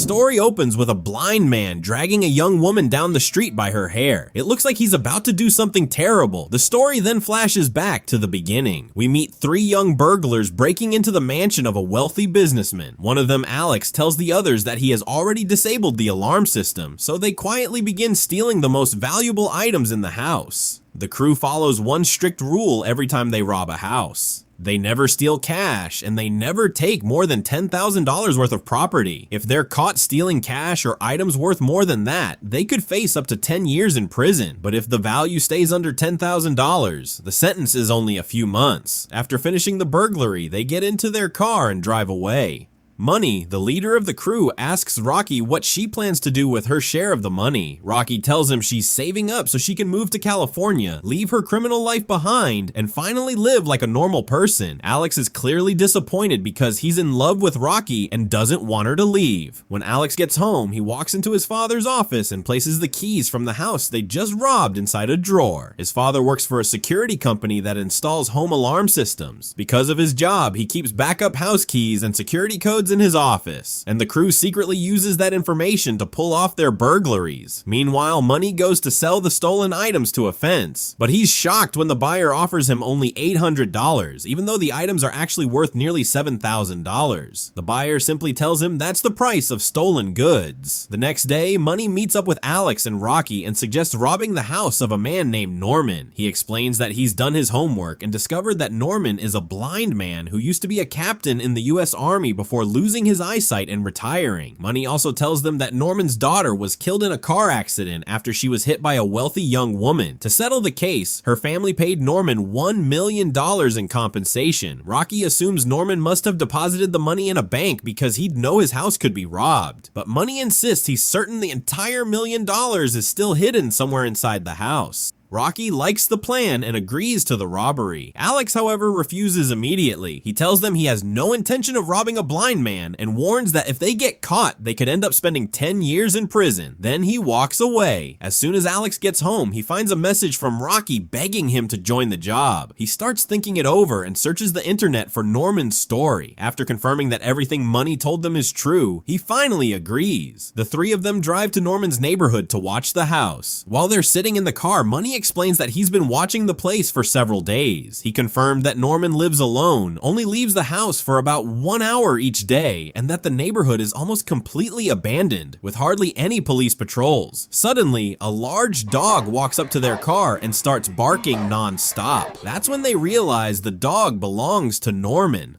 story opens with a blind man dragging a young woman down the street by her hair. It looks like he's about to do something terrible. The story then flashes back to the beginning. We meet 3 young burglars breaking into the mansion of a wealthy businessman. One of them, Alex, tells the others that he has already disabled the alarm system, so they quietly begin stealing the most valuable items in the house. The crew follows one strict rule every time they rob a house. They never steal cash, and they never take more than $10,000 worth of property. If they're caught stealing cash or items worth more than that, they could face up to 10 years in prison. But if the value stays under $10,000, the sentence is only a few months. After finishing the burglary, they get into their car and drive away. Money, the leader of the crew, asks Rocky what she plans to do with her share of the money. Rocky tells him she's saving up so she can move to California, leave her criminal life behind, and finally live like a normal person. Alex is clearly disappointed because he's in love with Rocky and doesn't want her to leave. When Alex gets home, he walks into his father's office and places the keys from the house they just robbed inside a drawer. His father works for a security company that installs home alarm systems. Because of his job, he keeps backup house keys and security codes in his office, and the crew secretly uses that information to pull off their burglaries. Meanwhile, Money goes to sell the stolen items to a fence, but he's shocked when the buyer offers him only $800, even though the items are actually worth nearly $7,000. The buyer simply tells him that's the price of stolen goods. The next day, Money meets up with Alex and Rocky and suggests robbing the house of a man named Norman. He explains that he's done his homework and discovered that Norman is a blind man who used to be a captain in the US Army before losing his eyesight and retiring. Money also tells them that Norman's daughter was killed in a car accident after she was hit by a wealthy young woman. To settle the case, her family paid Norman $1 million in compensation. Rocky assumes Norman must have deposited the money in a bank because he'd know his house could be robbed. But Money insists he's certain the entire $1 million is still hidden somewhere inside the house. Rocky likes the plan and agrees to the robbery. Alex, however, refuses immediately. He tells them he has no intention of robbing a blind man and warns that if they get caught, they could end up spending 10 years in prison. Then he walks away. As soon as Alex gets home, he finds a message from Rocky begging him to join the job. He starts thinking it over and searches the internet for Norman's story. After confirming that everything Money told them is true, he finally agrees. The 3 of them drive to Norman's neighborhood to watch the house. While they're sitting in the car, Money explains that he's been watching the place for several days. He confirmed that Norman lives alone, only leaves the house for about 1 hour each day, and that the neighborhood is almost completely abandoned, with hardly any police patrols. Suddenly, a large dog walks up to their car and starts barking non-stop. That's when they realize the dog belongs to Norman.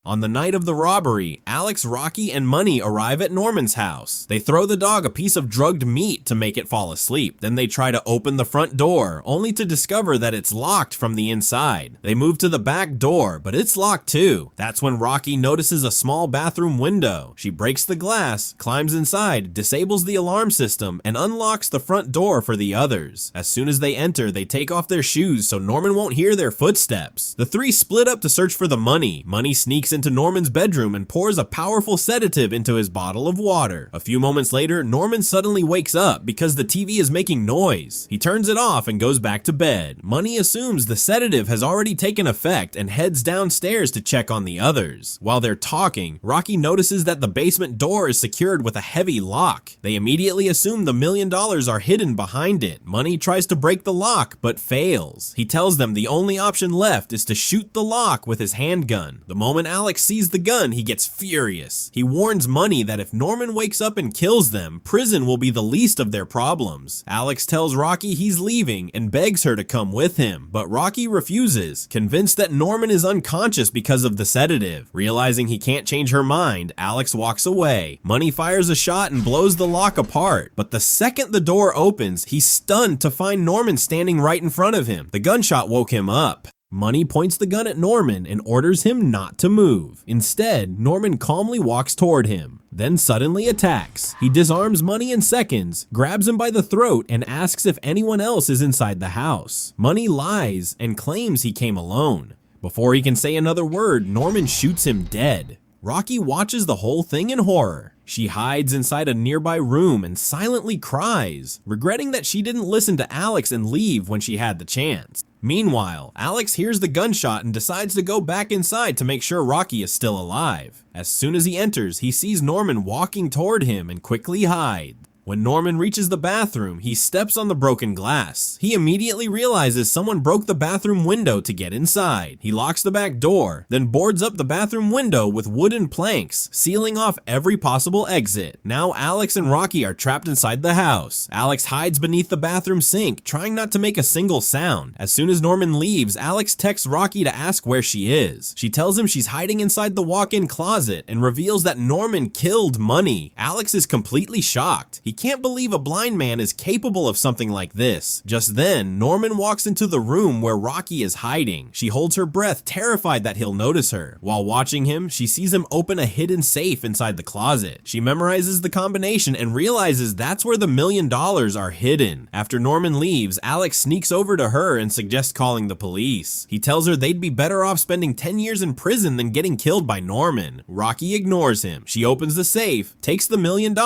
On the night of the robbery, Alex, Rocky, and Money arrive at Norman's house. They throw the dog a piece of drugged meat to make it fall asleep. Then they try to open the front door, only to discover that it's locked from the inside. They move to the back door, but it's locked too. That's when Rocky notices a small bathroom window. She breaks the glass, climbs inside, disables the alarm system, and unlocks the front door for the others. As soon as they enter, they take off their shoes so Norman won't hear their footsteps. The 3 split up to search for the money. Money sneaks into Norman's bedroom and pours a powerful sedative into his bottle of water. A few moments later, Norman suddenly wakes up because the TV is making noise. He turns it off and goes back to bed. Money assumes the sedative has already taken effect and heads downstairs to check on the others. While they're talking, Rocky notices that the basement door is secured with a heavy lock. They immediately assume the $1 million are hidden behind it. Money tries to break the lock but fails. He tells them the only option left is to shoot the lock with his handgun. The moment Alex sees the gun, he gets furious. He warns Money that if Norman wakes up and kills them, prison will be the least of their problems. Alex tells Rocky he's leaving and begs her to come with him, but Rocky refuses, convinced that Norman is unconscious because of the sedative. Realizing he can't change her mind, Alex walks away. Money fires a shot and blows the lock apart, but the second the door opens, he's stunned to find Norman standing right in front of him. The gunshot woke him up. Money points the gun at Norman and orders him not to move. Instead, Norman calmly walks toward him, then suddenly attacks. He disarms Money in seconds, grabs him by the throat, and asks if anyone else is inside the house. Money lies and claims he came alone. Before he can say another word, Norman shoots him dead. Rocky watches the whole thing in horror. She hides inside a nearby room and silently cries, regretting that she didn't listen to Alex and leave when she had the chance. Meanwhile, Alex hears the gunshot and decides to go back inside to make sure Rocky is still alive. As soon as he enters, he sees Norman walking toward him and quickly hides. When Norman reaches the bathroom, he steps on the broken glass. He immediately realizes someone broke the bathroom window to get inside. He locks the back door, then boards up the bathroom window with wooden planks, sealing off every possible exit. Now Alex and Rocky are trapped inside the house. Alex hides beneath the bathroom sink, trying not to make a single sound. As soon as Norman leaves, Alex texts Rocky to ask where she is. She tells him she's hiding inside the walk-in closet and reveals that Norman killed Money. Alex is completely shocked. He can't believe a blind man is capable of something like this. Just then, Norman walks into the room where Rocky is hiding. She holds her breath, terrified that he'll notice her. While watching him, she sees him open a hidden safe inside the closet. She memorizes the combination and realizes that's where the $1 million are hidden. After Norman leaves, Alex sneaks over to her and suggests calling the police. He tells her they'd be better off spending 10 years in prison than getting killed by Norman. Rocky ignores him. She opens the safe, takes the $1 million,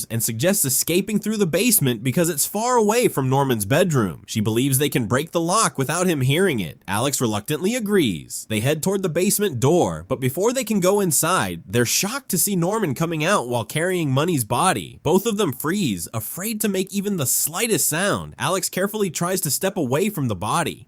and suggests escaping through the basement because it's far away from Norman's bedroom. She believes they can break the lock without him hearing it. Alex reluctantly agrees. They head toward the basement door, but before they can go inside, they're shocked to see Norman coming out while carrying Money's body. Both of them freeze, afraid to make even the slightest sound. Alex carefully tries to step away from the body.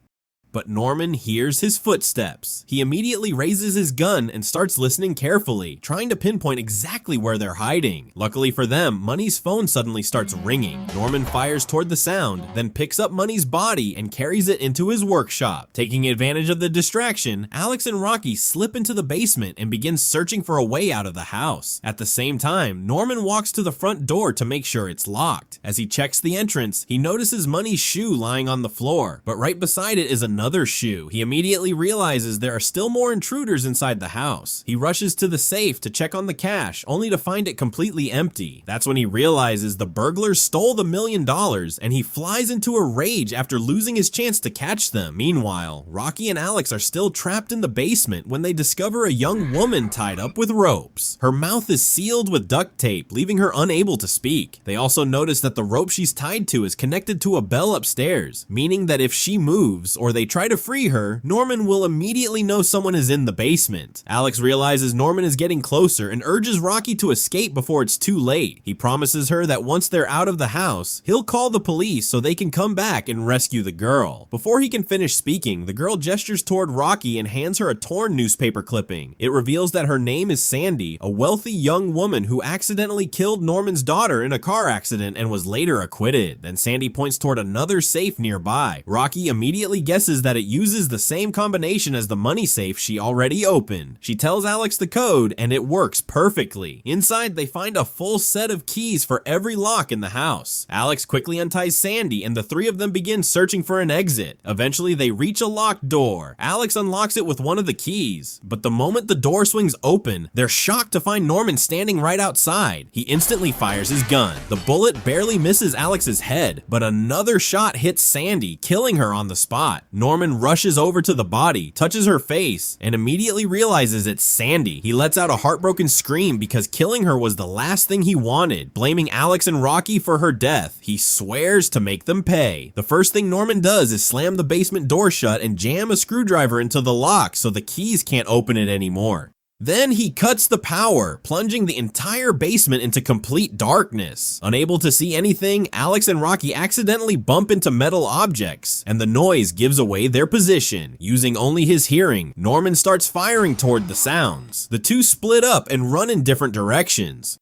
But Norman hears his footsteps. He immediately raises his gun and starts listening carefully, trying to pinpoint exactly where they're hiding. Luckily for them, Money's phone suddenly starts ringing. Norman fires toward the sound, then picks up Money's body and carries it into his workshop. Taking advantage of the distraction, Alex and Rocky slip into the basement and begin searching for a way out of the house. At the same time, Norman walks to the front door to make sure it's locked. As he checks the entrance, he notices Money's shoe lying on the floor, but right beside it is another shoe. He immediately realizes there are still more intruders inside the house. He rushes to the safe to check on the cash, only to find it completely empty. That's when he realizes the burglars stole the $1 million, and he flies into a rage after losing his chance to catch them. Meanwhile, Rocky and Alex are still trapped in the basement when they discover a young woman tied up with ropes. Her mouth is sealed with duct tape, leaving her unable to speak. They also notice that the rope she's tied to is connected to a bell upstairs, meaning that if she moves or they try to free her, Norman will immediately know someone is in the basement. Alex realizes Norman is getting closer and urges Rocky to escape before it's too late. He promises her that once they're out of the house, he'll call the police so they can come back and rescue the girl. Before he can finish speaking, the girl gestures toward Rocky and hands her a torn newspaper clipping. It reveals that her name is Sandy, a wealthy young woman who accidentally killed Norman's daughter in a car accident and was later acquitted. Then Sandy points toward another safe nearby. Rocky immediately guesses that it uses the same combination as the money safe she already opened. She tells Alex the code and it works perfectly. Inside, they find a full set of keys for every lock in the house. Alex quickly unties Sandy and the three of them begin searching for an exit. Eventually, they reach a locked door. Alex unlocks it with one of the keys, but the moment the door swings open, they're shocked to find Norman standing right outside. He instantly fires his gun. The bullet barely misses Alex's head, but another shot hits Sandy, killing her on the spot. Norman rushes over to the body, touches her face, and immediately realizes it's Sandy. He lets out a heartbroken scream because killing her was the last thing he wanted. Blaming Alex and Rocky for her death, he swears to make them pay. The first thing Norman does is slam the basement door shut and jam a screwdriver into the lock so the keys can't open it anymore. Then he cuts the power, plunging the entire basement into complete darkness. Unable to see anything, Alex and Rocky accidentally bump into metal objects, and the noise gives away their position. Using only his hearing, Norman starts firing toward the sounds. The two split up and run in different directions.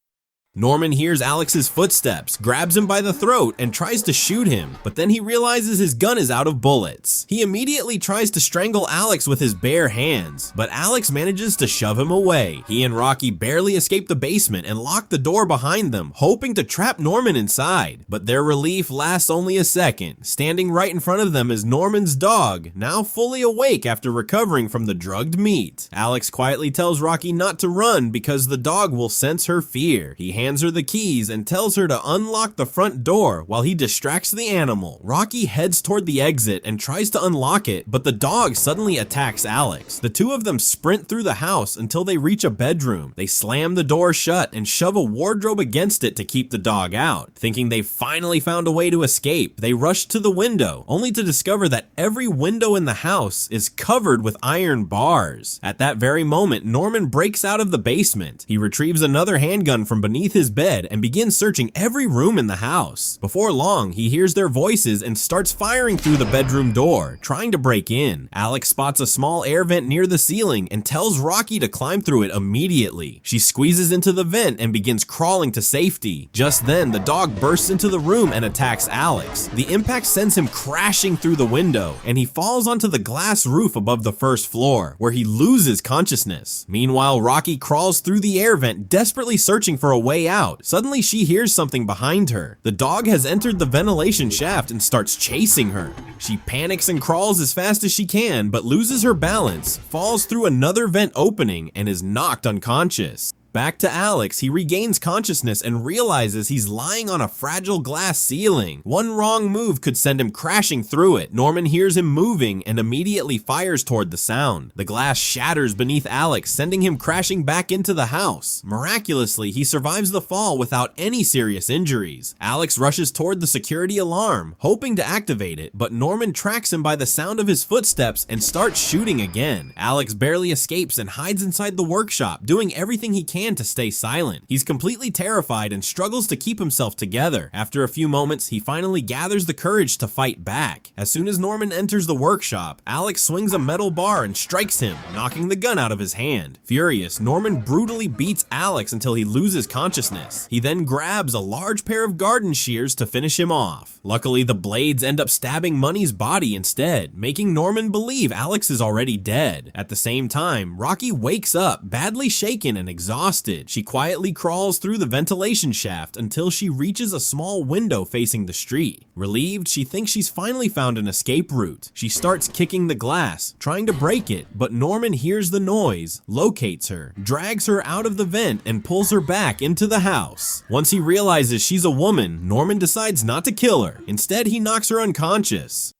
Norman hears Alex's footsteps, grabs him by the throat, and tries to shoot him, but then he realizes his gun is out of bullets. He immediately tries to strangle Alex with his bare hands, but Alex manages to shove him away. He and Rocky barely escape the basement and lock the door behind them, hoping to trap Norman inside. But their relief lasts only a second. Standing right in front of them is Norman's dog, now fully awake after recovering from the drugged meat. Alex quietly tells Rocky not to run because the dog will sense her fear. He hands her the keys and tells her to unlock the front door while he distracts the animal. Rocky heads toward the exit and tries to unlock it, but the dog suddenly attacks Alex. The two of them sprint through the house until they reach a bedroom. They slam the door shut and shove a wardrobe against it to keep the dog out. Thinking they've finally found a way to escape, they rush to the window, only to discover that every window in the house is covered with iron bars. At that very moment, Norman breaks out of the basement. He retrieves another handgun from beneath his bed and begins searching every room in the house. Before long, he hears their voices and starts firing through the bedroom door, trying to break in. Alex spots a small air vent near the ceiling and tells Rocky to climb through it immediately. She squeezes into the vent and begins crawling to safety. Just then, the dog bursts into the room and attacks Alex. The impact sends him crashing through the window, and he falls onto the glass roof above the first floor, where he loses consciousness. Meanwhile, Rocky crawls through the air vent, desperately searching for a way out. Suddenly, she hears something behind her. The dog has entered the ventilation shaft and starts chasing her. She panics and crawls as fast as she can, but loses her balance, falls through another vent opening, and is knocked unconscious. Back to Alex, he regains consciousness and realizes he's lying on a fragile glass ceiling. One wrong move could send him crashing through it. Norman hears him moving and immediately fires toward the sound. The glass shatters beneath Alex, sending him crashing back into the house. Miraculously, he survives the fall without any serious injuries. Alex rushes toward the security alarm, hoping to activate it, but Norman tracks him by the sound of his footsteps and starts shooting again. Alex barely escapes and hides inside the workshop, doing everything he can to stay silent. He's completely terrified and struggles to keep himself together. After a few moments, he finally gathers the courage to fight back. As soon as Norman enters the workshop, Alex swings a metal bar and strikes him, knocking the gun out of his hand. Furious, Norman brutally beats Alex until he loses consciousness. He then grabs a large pair of garden shears to finish him off. Luckily, the blades end up stabbing Money's body instead, making Norman believe Alex is already dead. At the same time, Rocky wakes up, badly shaken and exhausted. She quietly crawls through the ventilation shaft until she reaches a small window facing the street. Relieved, she thinks she's finally found an escape route. She starts kicking the glass, trying to break it, but Norman hears the noise, locates her, drags her out of the vent, and pulls her back into the house. Once he realizes she's a woman, Norman decides not to kill her. Instead, he knocks her unconscious.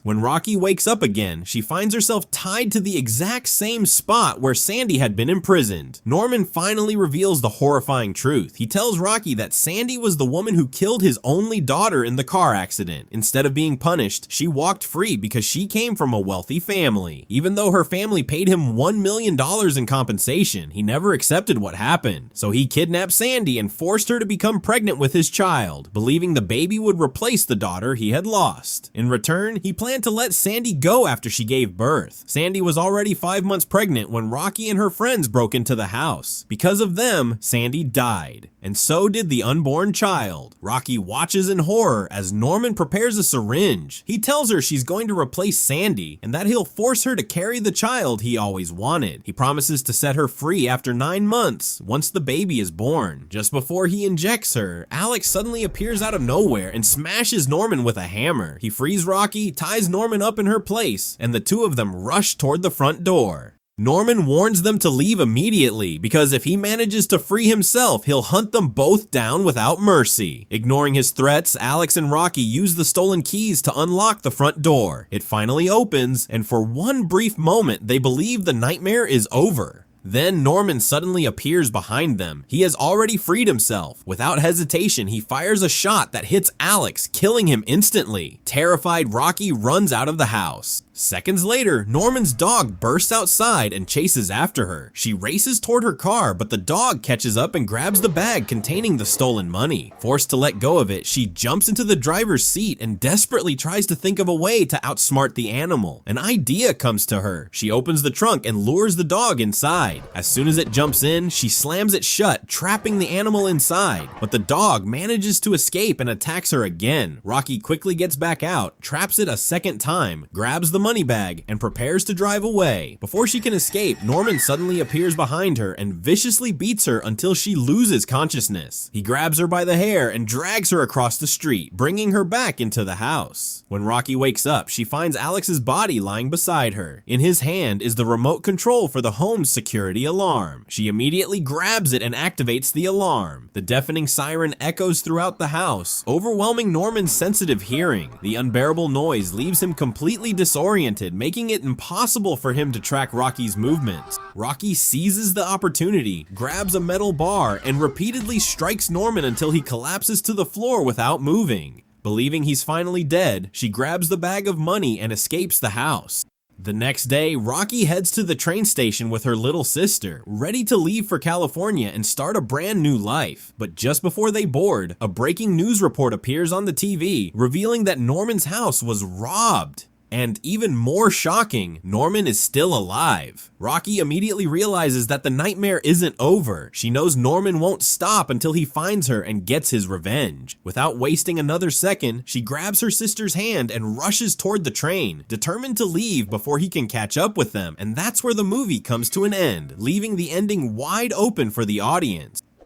When Rocky wakes up again, she finds herself tied to the exact same spot where Sandy had been imprisoned. Norman finally reveals the horrifying truth. He tells Rocky that Sandy was the woman who killed his only daughter in the car accident. Instead of being punished, she walked free because she came from a wealthy family. Even though her family paid him $1 million in compensation, he never accepted what happened. So he kidnapped Sandy and forced her to become pregnant with his child, believing the baby would replace the daughter he had lost. In return, he planned to let Sandy go after she gave birth. Sandy was already 5 months pregnant when Rocky and her friends broke into the house. Because of them, Sandy died, and so did the unborn child. Rocky watches in horror as Norman prepares a syringe. He tells her she's going to replace Sandy and that he'll force her to carry the child he always wanted. He promises to set her free after 9 months, once the baby is born. Just before he injects her, Alex suddenly appears out of nowhere and smashes Norman with a hammer. He frees Rocky, ties Norman up in her place, and the two of them rush toward the front door. Norman warns them to leave immediately because if he manages to free himself, he'll hunt them both down without mercy. Ignoring his threats, Alex and Rocky use the stolen keys to unlock the front door. It finally opens, and for one brief moment, they believe the nightmare is over. Then Norman suddenly appears behind them. He has already freed himself. Without hesitation, he fires a shot that hits Alex, killing him instantly. Terrified, Rocky runs out of the house. Seconds later, Norman's dog bursts outside and chases after her. She races toward her car, but the dog catches up and grabs the bag containing the stolen money. Forced to let go of it, she jumps into the driver's seat and desperately tries to think of a way to outsmart the animal. An idea comes to her. She opens the trunk and lures the dog inside. As soon as it jumps in, she slams it shut, trapping the animal inside. But the dog manages to escape and attacks her again. Rocky quickly gets back out, traps it a second time, grabs the money bag and prepares to drive away. Before she can escape, Norman suddenly appears behind her and viciously beats her until she loses consciousness. He grabs her by the hair and drags her across the street, bringing her back into the house. When Rocky wakes up, she finds Alex's body lying beside her. In his hand is the remote control for the home's security alarm. She immediately grabs it and activates the alarm. The deafening siren echoes throughout the house, overwhelming Norman's sensitive hearing. The unbearable noise leaves him completely disoriented, making it impossible for him to track Rocky's movements. Rocky seizes the opportunity, grabs a metal bar, and repeatedly strikes Norman until he collapses to the floor without moving. Believing he's finally dead, she grabs the bag of money and escapes the house. The next day, Rocky heads to the train station with her little sister, ready to leave for California and start a brand new life. But just before they board, a breaking news report appears on the TV, revealing that Norman's house was robbed. And even more shocking, Norman is still alive. Rocky immediately realizes that the nightmare isn't over. She knows Norman won't stop until he finds her and gets his revenge. Without wasting another second, she grabs her sister's hand and rushes toward the train, determined to leave before he can catch up with them. And that's where the movie comes to an end, leaving the ending wide open for the audience.